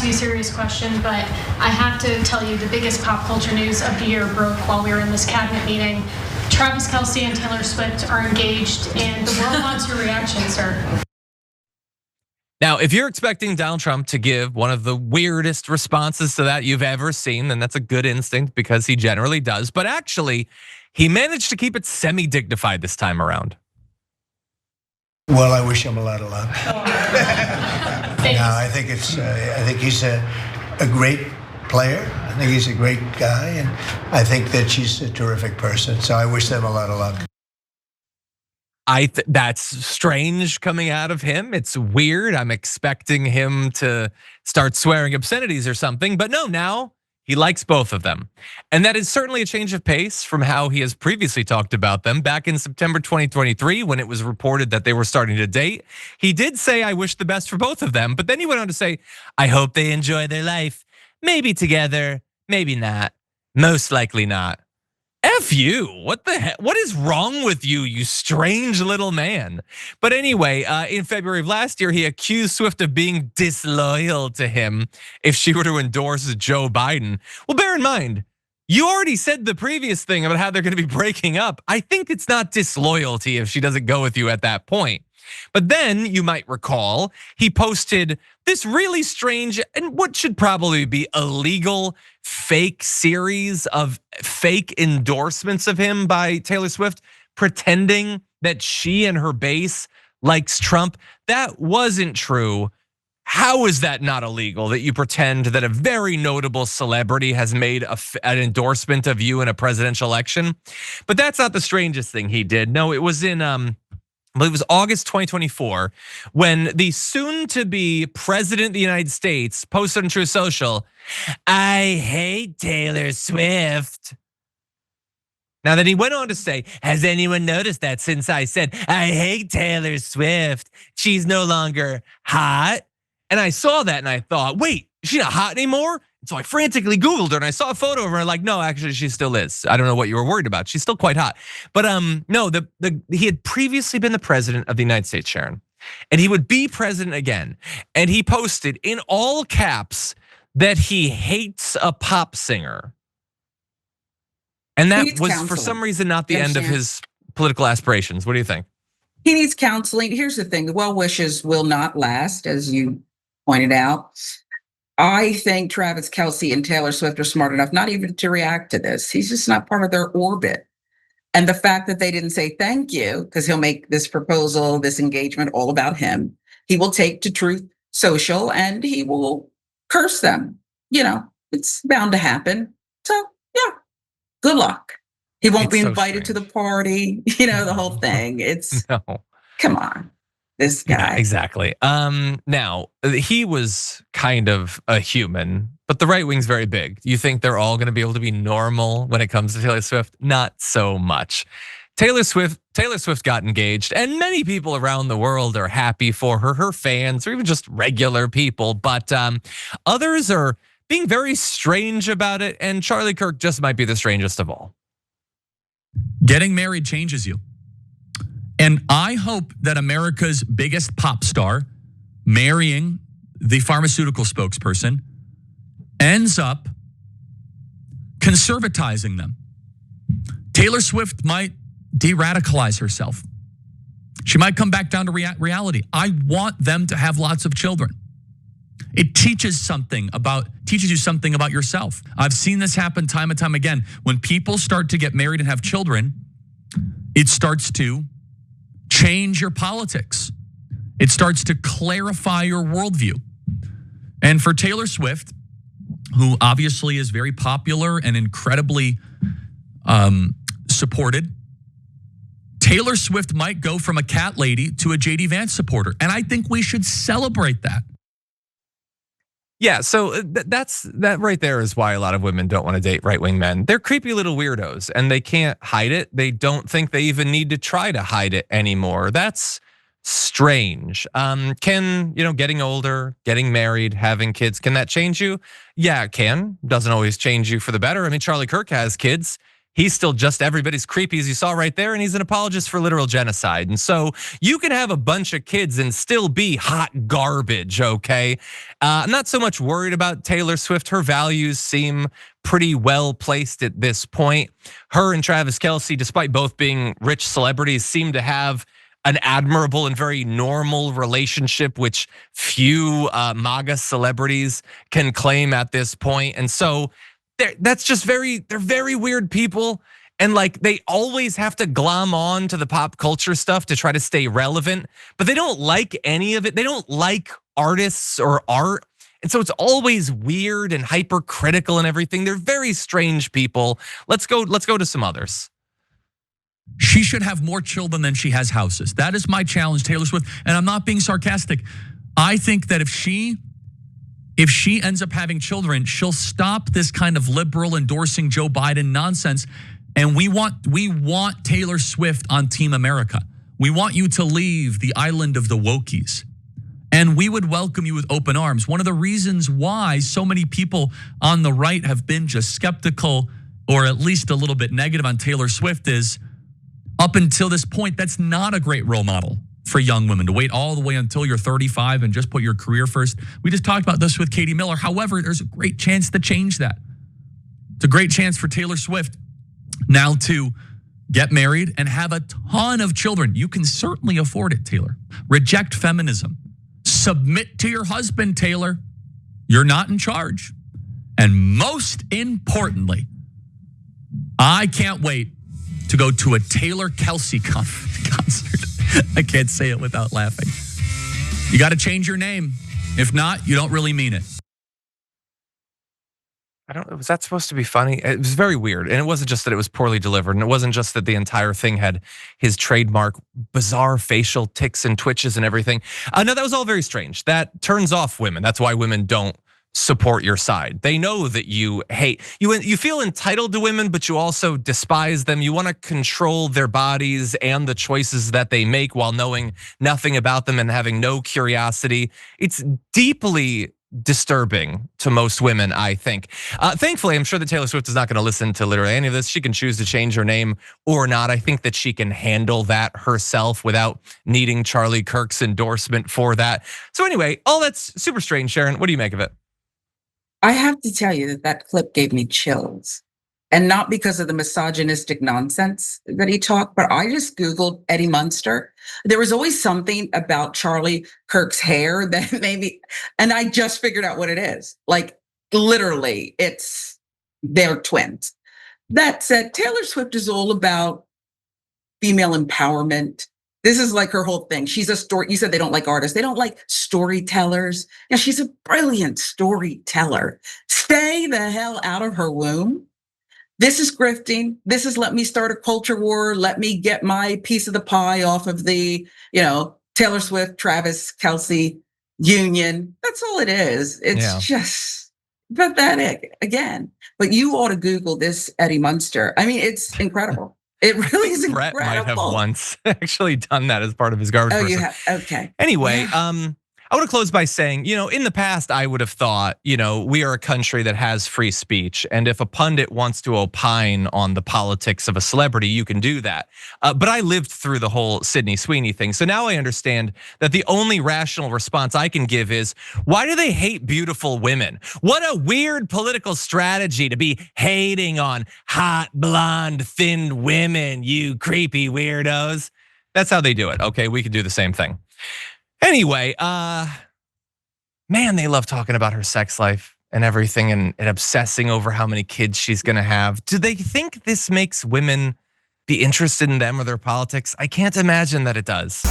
be a serious question, but I have to tell you the biggest pop culture news of the year broke while we were in this cabinet meeting. Travis Kelce and Taylor Swift are engaged, and the world wants your reaction, sir. Now, if you're expecting Donald Trump to give one of the weirdest responses to that you've ever seen, then that's a good instinct because he generally does. But actually, he managed to keep it semi-dignified this time around. Well, I wish him a lot of luck. I think he's a great player. I think he's a great guy, and I think that she's a terrific person. So I wish them a lot of luck. That's strange coming out of him. It's weird. I'm expecting him to start swearing obscenities or something, but no, now he likes both of them. And that is certainly a change of pace from how he has previously talked about them. Back in September 2023, when it was reported that they were starting to date, he did say, I wish the best for both of them. But then he went on to say, I hope they enjoy their life. Maybe together, maybe not. Most likely not. F you, what the heck? What is wrong with you, you strange little man? But anyway, in February of last year, he accused Swift of being disloyal to him if she were to endorse Joe Biden. Well, bear in mind, you already said the previous thing about how they're gonna be breaking up. I think it's not disloyalty if she doesn't go with you at that point. But then you might recall, he posted this really strange and what should probably be illegal fake series of fake endorsements of him by Taylor Swift, pretending that she and her base likes Trump. That wasn't true. How is that not illegal that you pretend that a very notable celebrity has made an endorsement of you in a presidential election? But that's not the strangest thing he did. No, it was in it was August 2024 when the soon-to-be president of the United States posted on Truth Social, I hate Taylor Swift. Now then he went on to say, has anyone noticed that since I said, I hate Taylor Swift, she's no longer hot? And I saw that and I thought, wait, is she not hot anymore? So I frantically Googled her and I saw a photo of her. Like, no, actually, she still is. I don't know what you were worried about. She's still quite hot. But no, he had previously been the president of the United States, Sharon, and he would be president again. And he posted in all caps that he hates a pop singer. And that was for some reason not the end of his political aspirations. What do you think? He needs counseling. Here's the thing, the well wishes will not last, as you pointed out. I think Travis Kelce and Taylor Swift are smart enough not even to react to this. He's just not part of their orbit. And the fact that they didn't say thank you, because he'll make this proposal, this engagement all about him. He will take to Truth Social and he will curse them. It's bound to happen. So yeah, good luck. He won't be invited to the party, the whole thing. It's no. Come on. This guy. Yeah, exactly. Now, he was kind of a human, but the right wing's very big. You think they're all gonna be able to be normal when it comes to Taylor Swift? Not so much. Taylor Swift got engaged, and many people around the world are happy for her, her fans, or even just regular people. But others are being very strange about it, and Charlie Kirk just might be the strangest of all. Getting married changes you. And I hope that America's biggest pop star marrying the pharmaceutical spokesperson ends up conservatizing them. Taylor Swift might de-radicalize herself. She might come back down to reality. I want them to have lots of children. It teaches you something about yourself. I've seen this happen time and time again. When people start to get married and have children, it starts to change your politics. It starts to clarify your worldview. And for Taylor Swift, who obviously is very popular and incredibly supported, Taylor Swift might go from a cat lady to a JD Vance supporter. And I think we should celebrate that. Yeah, so that right there is why a lot of women don't want to date right-wing men. They're creepy little weirdos and they can't hide it. They don't think they even need to try to hide it anymore. That's strange. Can, getting older, getting married, having kids, can that change you? Yeah, it can. Doesn't always change you for the better. I mean, Charlie Kirk has kids. he's still just everybody's creepy, as you saw right there, and he's an apologist for literal genocide. And so you can have a bunch of kids and still be hot garbage, okay? I'm not so much worried about Taylor Swift. Her values seem pretty well placed at this point. Her and Travis Kelce, despite both being rich celebrities, seem to have an admirable and very normal relationship, which few MAGA celebrities can claim at this point. And so they're very weird people. And like they always have to glom on to the pop culture stuff to try to stay relevant, but they don't like any of it. They don't like artists or art. And so it's always weird and hypercritical and everything. They're very strange people. Let's go to some others. She should have more children than she has houses. That is my challenge, Taylor Swift. And I'm not being sarcastic. I think that if she ends up having children, she'll stop this kind of liberal endorsing Joe Biden nonsense. And we want Taylor Swift on Team America. We want you to leave the island of the wokies. And we would welcome you with open arms. One of the reasons why so many people on the right have been just skeptical or at least a little bit negative on Taylor Swift is, up until this point, that's not a great role model for young women, to wait all the way until you're 35 and just put your career first. We just talked about this with Katie Miller. However, there's a great chance to change that. It's a great chance for Taylor Swift now to get married and have a ton of children. You can certainly afford it, Taylor. Reject feminism. Submit to your husband, Taylor. You're not in charge. And most importantly, I can't wait to go to a Taylor Kelce concert. I can't say it without laughing. You got to change your name. If not, you don't really mean it. Was that supposed to be funny? It was very weird. And it wasn't just that it was poorly delivered. And it wasn't just that the entire thing had his trademark bizarre facial tics and twitches and everything. No, that was all very strange. That turns off women. That's why women don't support your side. They know that you hate, you feel entitled to women, but you also despise them. You want to control their bodies and the choices that they make while knowing nothing about them and having no curiosity. It's deeply disturbing to most women, I think. Thankfully, I'm sure that Taylor Swift is not going to listen to literally any of this. She can choose to change her name or not. I think that she can handle that herself without needing Charlie Kirk's endorsement for that. So anyway, all that's super strange, Sharon. What do you make of it? I have to tell you that clip gave me chills. And not because of the misogynistic nonsense that he talked, but I just Googled Eddie Munster. There was always something about Charlie Kirk's hair that made me, and I just figured out what it is. Like literally, they're twins. That said, Taylor Swift is all about female empowerment. This is like her whole thing. She's a story. You said they don't like artists. They don't like storytellers. Yeah, she's a brilliant storyteller. Stay the hell out of her womb. This is grifting. This is let me start a culture war. Let me get my piece of the pie off of the, Taylor Swift, Travis Kelce union. That's all it is. It's just pathetic again. But you ought to Google this Eddie Munster. I mean, it's incredible. It really is incredible. Brett might have once actually done that as part of his garbage. Oh, person. you have? Okay. Anyway, I want to close by saying, in the past, I would have thought, we are a country that has free speech. And if a pundit wants to opine on the politics of a celebrity, you can do that. But I lived through the whole Sydney Sweeney thing. So now I understand that the only rational response I can give is, why do they hate beautiful women? What a weird political strategy to be hating on hot, blonde, thin women, you creepy weirdos. That's how they do it. Okay, we could do the same thing. Anyway, man, they love talking about her sex life and everything and obsessing over how many kids she's gonna have. Do they think this makes women be interested in them or their politics? I can't imagine that it does.